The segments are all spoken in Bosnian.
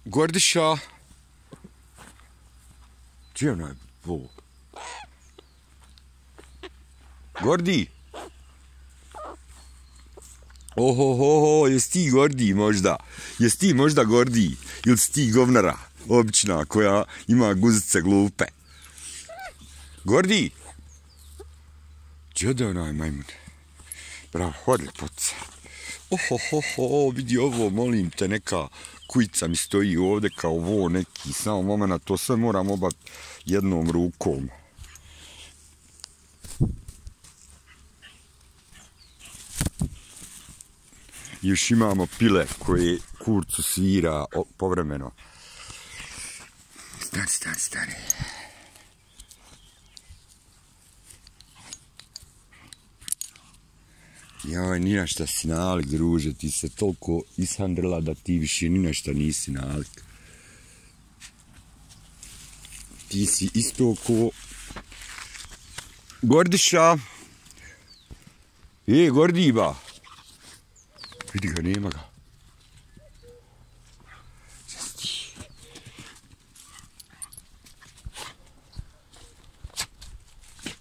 Gordiša. Gdje je onaj bol? Gordi? Ohohoho, jesi ti Gordi možda? Jesi ti možda Gordi? Ili si ti govnara, obična, koja ima guzice glupe? Gordi? Gdje je onaj majmun? Bravo, hodli poca. Ohohoho, vidi ovo, molim te, neka kujica mi stoji ovdje kao ovo neki, samo momena, to sve moram obaviti jednom rukom. Još imamo pile koje kurcu svira povremeno. Stani. Joj, ni na šta si nalik, druže, ti se toliko ishandrila da ti više ni na šta nisi nalik. Ti si isto ko... Gordiša! Gordiba! Vidi ga, nema ga.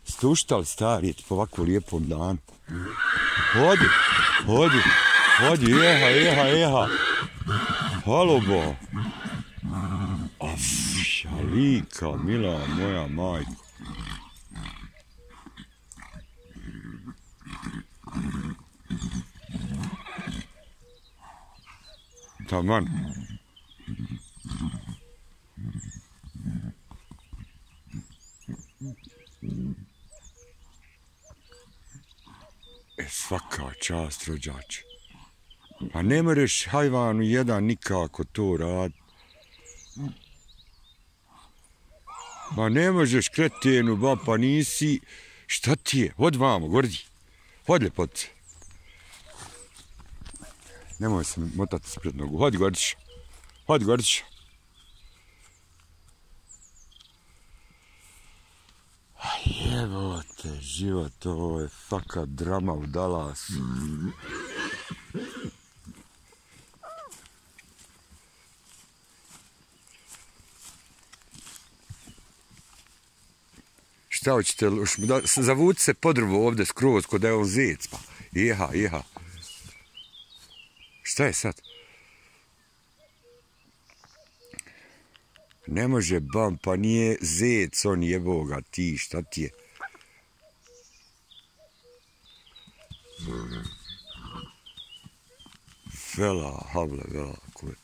Ste uštali stari po ovako lijepom danu? Hodi, eha. Halo bo. Šalika, mila moja majko. Taman. Svaka čast, rođače. A ne moreš hajvanu jedan nikako to raditi. Ma ne možeš kretenu, ba, pa nisi... Šta ti je? Hod vamo, Gordi. Hod ljepote. Nemoj se motati spred nogu. Hodi, Gordiša. Jebote, život, ovo je fakat drama u Dallasu. Šta hoćete, zavuci se podrvo ovdje skroz, kod da je on zec, pa. Jeha. Šta je sad? Ne može bam, pa nije zec, on jeboga, ti, šta ti je? Vela, kulet.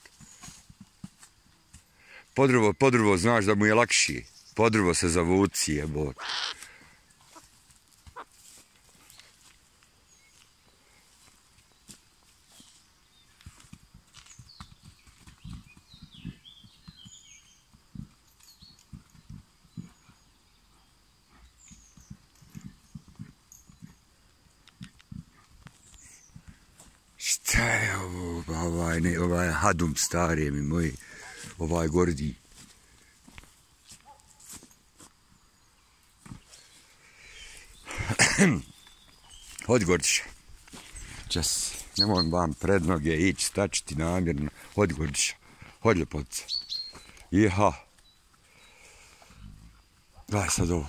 Podrvo, znaš da mu je lakši. Podrvo se zavuci, jebot. Šta je ovo, ovaj hadum starije mi moji, ovaj Gordi. Hodi, Gordiša. Čas, nemoj vam pred noge ići, stačiti namjerno. Hodi, Gordiša. Hodi, ljepotica. Jeha. Daj sad ovo.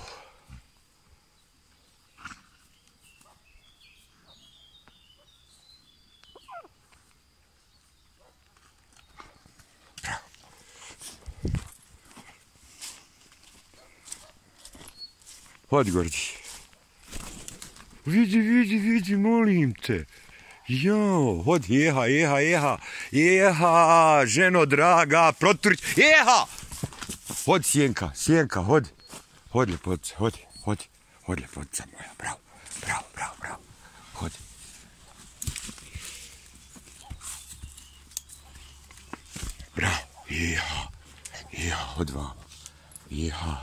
Hodi, Gordi. Vidi, molim te. Jo, hodi, jeha, ženo draga, proturić, jeha! Hodi, Sjenka, hodi. Hodi, ljepotica, hodi, ljepotica moja, bravo, hodi. Bravo, jeha, hodi vam, jeha.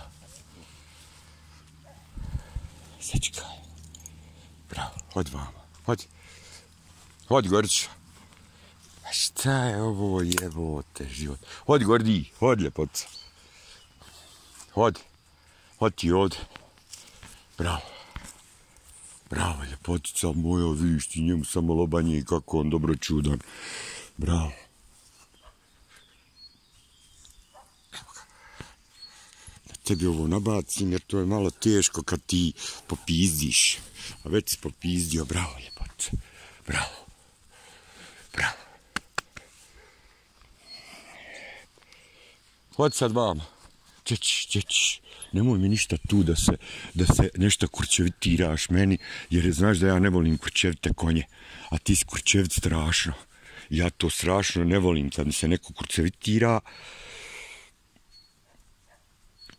Sečkaj. Bravo, hodi vama. Hodi, Gordića. A šta je ovo, jebote, život? Hodi, Gordi, hodi, ljepotica. Hodi ti ovdje. Bravo, ljepotica moja, vidiš ti njemu samo lobanje i kako on dobro čudan. Bravo. tebi ovo nabacim jer to je malo teško kad ti popizdiš. A već si popizdio, bravo ljepote, bravo, bravo. Hod sad vama, ćeć, nemoj mi ništa tu da se nešto kurčevitiraš meni, jer znaš da ja ne volim kurčevite konje, a ti si kurčevit strašno. Ja to strašno ne volim kad mi se neko kurčevitira.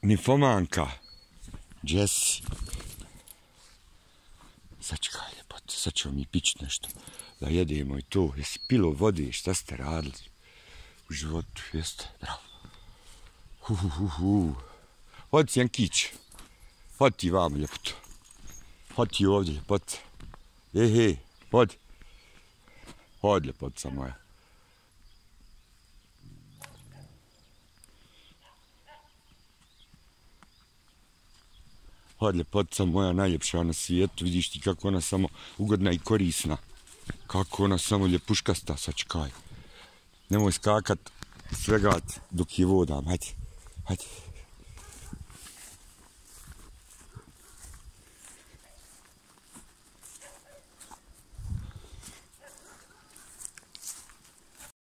Nimfomanka, Jesse. Sačekaj ljepote, sad ćemo mi pići nešto, da jedemo i to. Jesi pilo vode, šta ste radili u životu, jeste, bravo. Hodi Jankić, hodi ti vam ljepoto, hodi ti ovdje ljepota, hodi, hodi ljepotica moja. Hodi ljepotica moja, najljepša na svijetu, vidiš ti kako ona samo ugodna i korisna, kako ona samo ljepuškasta, sačekaj. Nemoj skakat, svegat dok je vodam, hajde.